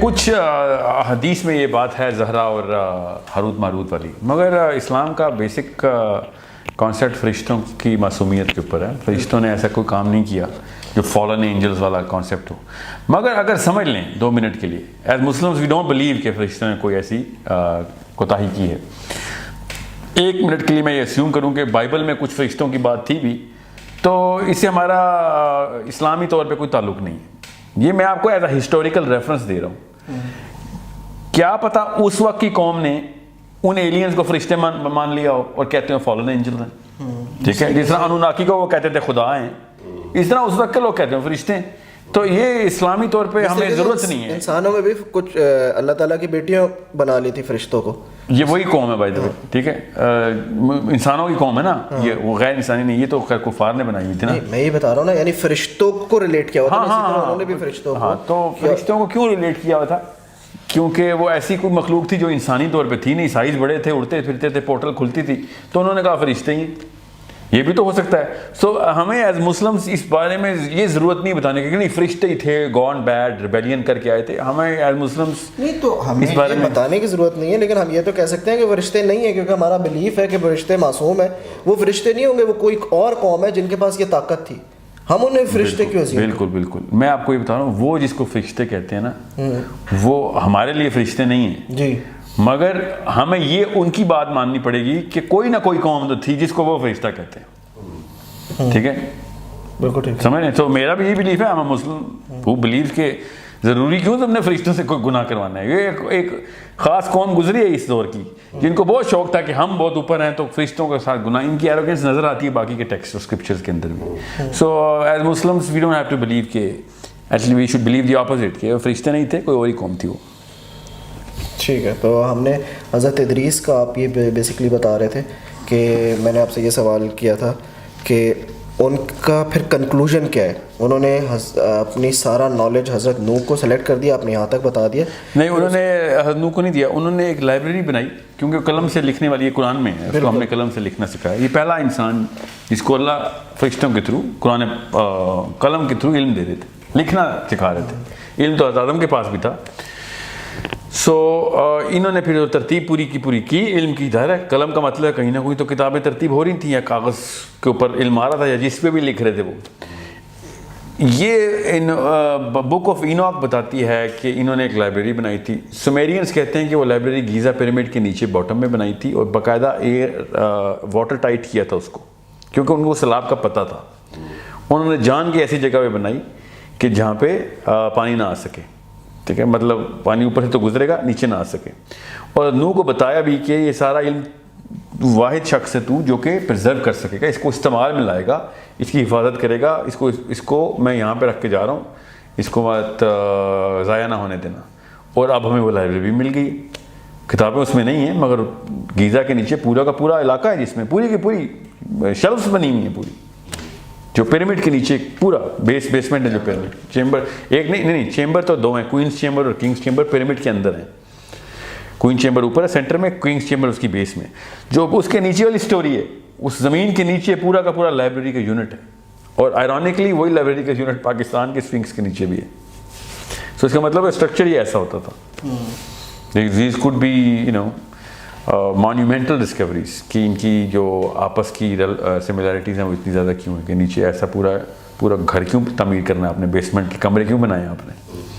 کچھ حدیث میں یہ بات ہے زہرا اور ہاروت ماروت والی، مگر اسلام کا بیسک کانسیپٹ فرشتوں کی معصومیت کے اوپر ہے. فرشتوں نے ایسا کوئی کام نہیں کیا جو فالن اینجلز والا کانسیپٹ ہو. مگر اگر سمجھ لیں 2 منٹ کے لیے، as Muslims we don't believe کہ فرشتوں نے کوئی ایسی کوتاہی کی ہے. 1 منٹ کے لیے میں یہ اسیوم کروں کہ بائبل میں کچھ فرشتوں کی بات تھی بھی، تو اس سے ہمارا اسلامی طور پہ کوئی تعلق نہیں ہے. یہ میں آپ کو ایز اے ہسٹوریکل ریفرنس دے رہا ہوں. کیا پتہ اس وقت کی قوم نے ان ایلینز کو فرشتے مان لیا ہو اور کہتے ہیں فالن اینجل ہیں. ٹھیک ہے، جس طرح انوناکی کو وہ کہتے تھے خدا ہیں، اس طرح اس وقت کے لوگ کہتے ہیں فرشتے ہیں. تو یہ اسلامی طور پہ ہمیں ضرورت نہیں ہے. انسانوں میں بھی کچھ اللہ تعالیٰ کی بیٹیاں بنا لی تھی فرشتوں کو. یہ وہی قوم ہے بھائی. ٹھیک ہے، انسانوں کی قوم ہے نا یہ، وہ غیر انسانی نہیں. یہ تو خیر کفار نے بنائی ہوئی تھی نا. میں یہ بتا رہا ہوں نا، یعنی فرشتوں کو ریلیٹ کیا ہوا تھا. انہوں نے بھی فرشتوں کو، تو فرشتوں کو کیوں ریلیٹ کیا ہوا تھا؟ کیونکہ وہ ایسی کوئی مخلوق تھی جو انسانی طور پہ تھی نہیں، سائز بڑے تھے، اڑتے پھرتے تھے، پورٹل کھلتی تھی، تو انہوں نے کہا فرشتے ہی. یہ بھی تو ہو سکتا ہے. سو ہمیں ایز مسلمس اس بارے میں یہ ضرورت نہیں بتانے کی کہ نہیں فرشتے ہی تھے، گون بیڈ ریبیلین کر کے آئے تھے. ہمیں ایز مسلمس نہیں، تو ہمیں اس بارے میں بتانے کی ضرورت نہیں ہے، لیکن ہم یہ تو کہہ سکتے ہیں کہ فرشتے نہیں ہیں، کیونکہ ہمارا بلیف ہے کہ فرشتے معصوم ہیں. وہ فرشتے نہیں ہوں گے، وہ کوئی اور قوم ہے جن کے پاس یہ طاقت تھی. ہم انہیں فرشتے کیوں عزیز؟ بالکل بالکل. میں آپ کو یہ بتا رہا ہوں، وہ جس کو فرشتے کہتے ہیں نا، وہ ہمارے لیے فرشتے نہیں ہیں جی. مگر ہمیں یہ ان کی بات ماننی پڑے گی کہ کوئی نہ کوئی قوم تو تھی جس کو وہ فرشتہ کہتے ہیں. ٹھیک ہے، بالکل ٹھیک سمجھ رہے ہیں. تو میرا بھی یہ بلیف ہے، ہم مسلم وہ بلیو کہ ضروری کیوں تم نے فرشتوں سے کوئی گناہ کروانا ہے. یہ ایک خاص قوم گزری ہے اس دور کی جن کو بہت شوق تھا کہ ہم بہت اوپر ہیں تو فرشتوں کے ساتھ گناہ. ان کی ایروگنس نظر آتی ہے باقی کے ٹیکسٹ اور اسکرپچرز کے اندر بھی. So as Muslims we don't have to believe کہ at we should believe the opposite کہ فرشتے نہیں تھے، کوئی اور ہی قوم تھی وہ. ٹھیک ہے. تو ہم نے حضرت ادریس کا، آپ یہ بیسکلی بتا رہے تھے کہ میں نے آپ سے یہ سوال کیا تھا کہ ان کا پھر کنکلوژن کیا ہے. انہوں نے اپنی سارا نالج حضرت نوح کو سلیکٹ کر دیا، آپ نے یہاں تک بتا دیا. نہیں، انہوں نے حضرت نوح کو نہیں دیا. انہوں نے ایک لائبریری بنائی، کیونکہ قلم سے لکھنے والی یہ قرآن میں ہے، اس کو ہم نے قلم سے لکھنا سکھایا. یہ پہلا انسان جس کو اللہ فرشتوں کے تھرو قرآن قلم کے تھرو علم دے رہے تھے، لکھنا سکھا رہے تھے. علم تو حضرت آدم کے پاس بھی تھا. سو انہوں نے پھر ترتیب پوری کی علم کی. ظاہر ہے قلم کا مطلب ہے کہیں نہ کہیں تو کتابیں ترتیب ہو رہی تھیں یا کاغذ کے اوپر علم آ رہا تھا یا جس پہ بھی لکھ رہے تھے وہ. یہ بک آف اینوک بتاتی ہے کہ انہوں نے ایک لائبریری بنائی تھی. سمیرینز کہتے ہیں کہ وہ لائبریری گیزا پیرامڈ کے نیچے باٹم میں بنائی تھی اور باقاعدہ واٹر ٹائٹ کیا تھا اس کو، کیونکہ ان کو سیلاب کا پتہ تھا. انہوں نے جان کے ایسی جگہ پہ بنائی کہ جہاں پہ پانی نہ آ سکے. ٹھیک ہے، مطلب پانی اوپر سے تو گزرے گا، نیچے نہ آ سکے. اور نوح کو بتایا بھی کہ یہ سارا علم واحد شخص ہے تو جو کہ پرزرو کر سکے گا، اس کو استعمال میں لائے گا، اس کی حفاظت کرے گا. اس کو میں یہاں پہ رکھ کے جا رہا ہوں، اس کو بات ضائع نہ ہونے دینا. اور اب ہمیں وہ لائبریری مل گئی. کتابیں اس میں نہیں ہیں مگر گیزا کے نیچے پورا کا پورا علاقہ ہے جس میں پوری کی پوری شیلفز بنی ہوئی ہیں. پوری جو پیرامڈ کے نیچے پورا بیسمنٹ ہے، جو پیرامڈ چیمبر ایک نہیں چیمبر تو 2 ہیں، کوئنس چیمبر اور کنگس چیمبر پیرامڈ کے اندر ہیں. کوئن چیمبر اوپر ہے سینٹر میں، کنگس چیمبر اس کی بیس میں. جو اس کے نیچے والی سٹوری ہے، اس زمین کے نیچے پورا کا پورا لائبریری کا یونٹ ہے. اور آئرونکلی وہی لائبریری کا یونٹ پاکستان کے اسفنکس کے نیچے بھی ہے. سو اس کا مطلب اسٹرکچر یہ ایسا ہوتا تھا. دیز کوڈ بی مانیومنٹل ڈسکوریز کہ ان کی جو آپس کی سملیرٹیز ہیں وہ اتنی زیادہ کیوں ہیں کہ نیچے ایسا پورا گھر کیوں تعمیر کرنا ہے آپ نے، بیسمنٹ کے کمرے کیوں بنائے آپ نے.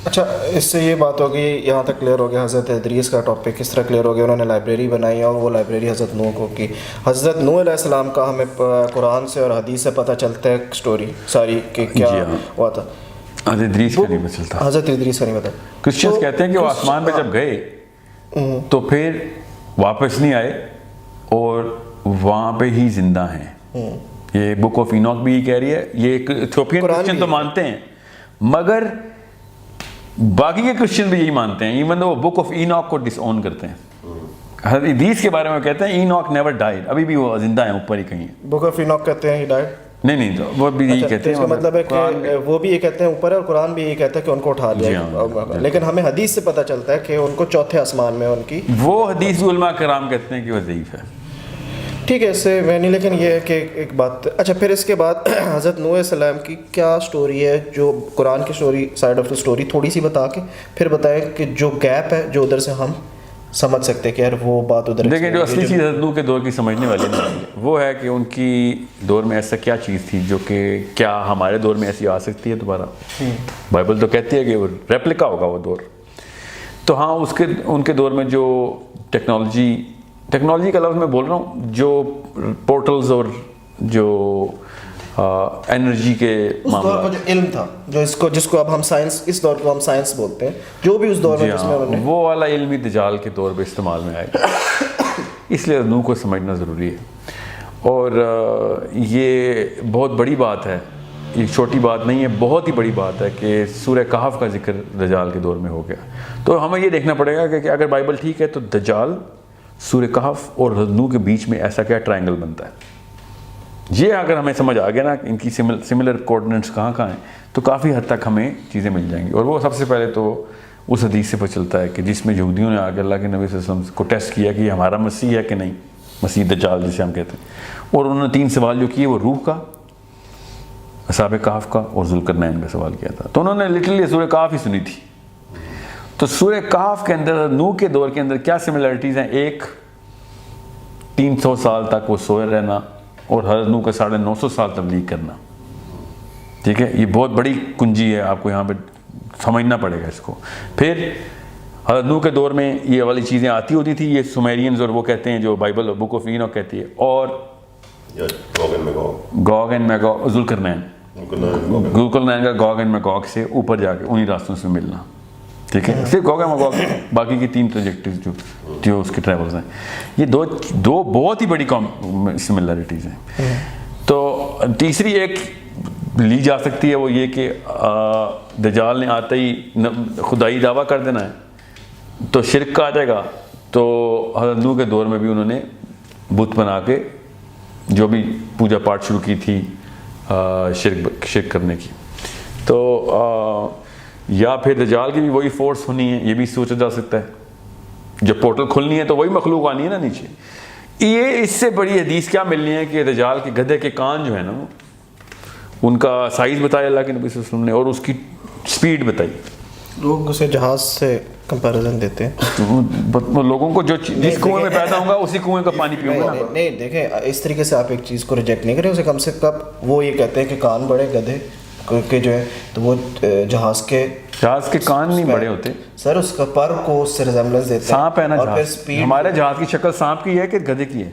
اچھا، اس سے یہ بات ہوگی، یہاں تک کلیئر ہو گیا حضرت ادریس کا ٹاپک کس طرح کلیئر ہو گیا. انہوں نے لائبریری بنائی اور وہ لائبریری حضرت نوح کو کی. حضرت نوح علیہ السلام کا ہمیں قرآن سے اور حدیث سے پتہ چلتا ہے اسٹوری ساری کہ کیا ہوا تھا. حضرت ادریس کا نہیں پتہ چلتا. حضرت ادریس کا نہیں پتہ. کرسچنس کہتے ہیں کہ وہ آسمان پہ جب گئے تو پھر واپس نہیں آئے اور وہاں پہ ہی زندہ ہیں. یہ بک آف اینوک بھی کہہ رہی ہے. یہ ایک ایتھوپین کرسچن تو مانتے ہیں مگر باقی کے کرسچن بھی یہی مانتے ہیں، ایون وہ بک آف اینوک کو ڈس اون کرتے ہیں. حضرت ادریس کے بارے میں کہتے ہیں اینوک نیور ڈائیڈ، ابھی بھی وہ زندہ ہیں اوپر ہی کہیں. بک آف اینوک کہتے ہیں ہی ڈائیڈ نہیں وہ بھی یہی کہتے ہیں. اس کا مطلب ہے کہ وہ بھی یہ کہتے ہیں اوپر ہے اور قرآن بھی یہی کہتا ہے کہ ان کو اٹھا لیا. لیکن ہمیں حدیث سے پتہ چلتا ہے کہ ان کو چوتھے آسمان میں ان کی، وہ حدیث علماء کرام کہتے ہیں کہ وہ ضعیف ہے. ٹھیک ہے، اس سے میں نہیں، لیکن یہ ہے کہ ایک بات. اچھا پھر اس کے بعد حضرت نوح علیہ السلام کی کیا سٹوری ہے جو قرآن کی story, side of the story تھوڑی سی بتا کے پھر بتائیں کہ جو گیپ ہے جو ادھر سے ہم سمجھ سکتے ہیں کہ یار وہ بات ادھر. دیکھیں جو اصلی چیز حضرت نوح کے دور کی سمجھنے والی نہیں وہ ہے کہ ان کی دور میں ایسا کیا چیز تھی جو کہ کیا ہمارے دور میں ایسی آ سکتی ہے دوبارہ. بائبل تو کہتی ہے کہ وہ ریپلیکا ہوگا وہ دور. تو ہاں ان کے دور میں جو ٹیکنالوجی کا لفظ میں بول رہا ہوں، جو پورٹلز اور جو انرجی کے اس دور کا جو علم تھا، جو جس کو اب ہم سائنس، اس دور کو ہم سائنس بولتے ہیں، جو بھی اس دور میں جس میں وہ والا علم ہی دجال کے طور پہ استعمال میں آئے گا. اس لیے نوح کو سمجھنا ضروری ہے. اور یہ بہت بڑی بات ہے، یہ چھوٹی بات نہیں ہے، بہت ہی بڑی بات ہے کہ سورہ کہف کا ذکر دجال کے دور میں ہو گیا. تو ہمیں یہ دیکھنا پڑے گا کہ اگر بائبل ٹھیک ہے تو دجال، سورہ کہف اور نوح کے بیچ میں ایسا کیا ٹرائنگل بنتا ہے. یہ اگر ہمیں سمجھ آ گیا نا ان کی سملر کوآرڈینیٹس کہاں کہاں ہیں تو کافی حد تک ہمیں چیزیں مل جائیں گی. اور وہ سب سے پہلے تو اس حدیث سے پتہ چلتا ہے کہ جس میں یہودیوں نے آ کے اللہ کے نبی صلی اللہ علیہ وسلم کو ٹیسٹ کیا کہ یہ ہمارا مسیح ہے کہ نہیں، مسیح دجال جسے ہم کہتے ہیں. اور انہوں نے 3 سوال جو کیے وہ روح کا، اصحاب کہف کا اور ذوالقرنین کا سوال کیا تھا. تو انہوں نے لٹرلی سورہ کہف ہی سنی تھی. تو سورہ کہف کے اندر نوح کے دور کے اندر کیا سملیرٹیز ہیں؟ ایک 300 سال تک وہ سوئے رہنا اور حضرت نوح کا 950 سال تبلیغ کرنا. ٹھیک ہے، یہ بہت بڑی کنجی ہے، آپ کو یہاں پہ سمجھنا پڑے گا اس کو. پھر حضرت نوح کے دور میں یہ والی چیزیں آتی ہوتی تھی، یہ سومیرینز اور وہ کہتے ہیں جو بائبل بک آف اینوک کہتی ہے، اور گوگ اینڈ میگوگ، ذوالقرنین کا گوگ اینڈ میگوگ سے اوپر جا کے انہی راستوں سے ملنا. ٹھیک ہے، صرف گوگ اینڈ میگوگ، باقی کی 3 پروجیکٹیوز جو اس کے ٹریولز ہیں، یہ دو بہت ہی بڑی سملیرٹیز ہیں. تو تیسری ایک لی جا سکتی ہے وہ یہ کہ دجال نے آتے ہی خدائی دعویٰ کر دینا ہے تو شرک کا آ جائے گا. تو حضرت نوح کے دور میں بھی انہوں نے بت بنا کے جو بھی پوجا پاٹ شروع کی تھی شرک کرنے کی. تو یا پھر دجال کی بھی وہی فورس ہونی ہے، یہ بھی سوچا جا سکتا ہے. جب پورٹل کھلنی ہے تو وہی مخلوق آنی ہے نا نیچے. یہ اس سے بڑی حدیث کیا ملنی ہے کہ دجال کے گدھے کے کان جو ہے نا ان کا سائز بتایا اللہ کے نبی صلی اللہ علیہ وسلم نے اور اس کی سپیڈ بتائی. لوگ اسے جہاز سے کمپیریزن دیتے ہیں. لوگوں کو جو جس کنویں میں پیدا ہوں گا اسی کنویں کا پانی پیوں گا. نہیں دیکھیں اس طریقے سے آپ ایک چیز کو ریجیکٹ نہیں کریں اسے. کم سے کم وہ یہ کہتے ہیں کہ کان بڑے گدھے کے جو ہے تو وہ جہاز کے کان نہیں بڑے ہوتے سر، اس کا پر کو اس سے ریزمبلنس دیتے ہیں. سانپ ہے نا جہاز، ہمارے جہاز کی شکل سانپ کی ہے کہ گدھے کی ہے؟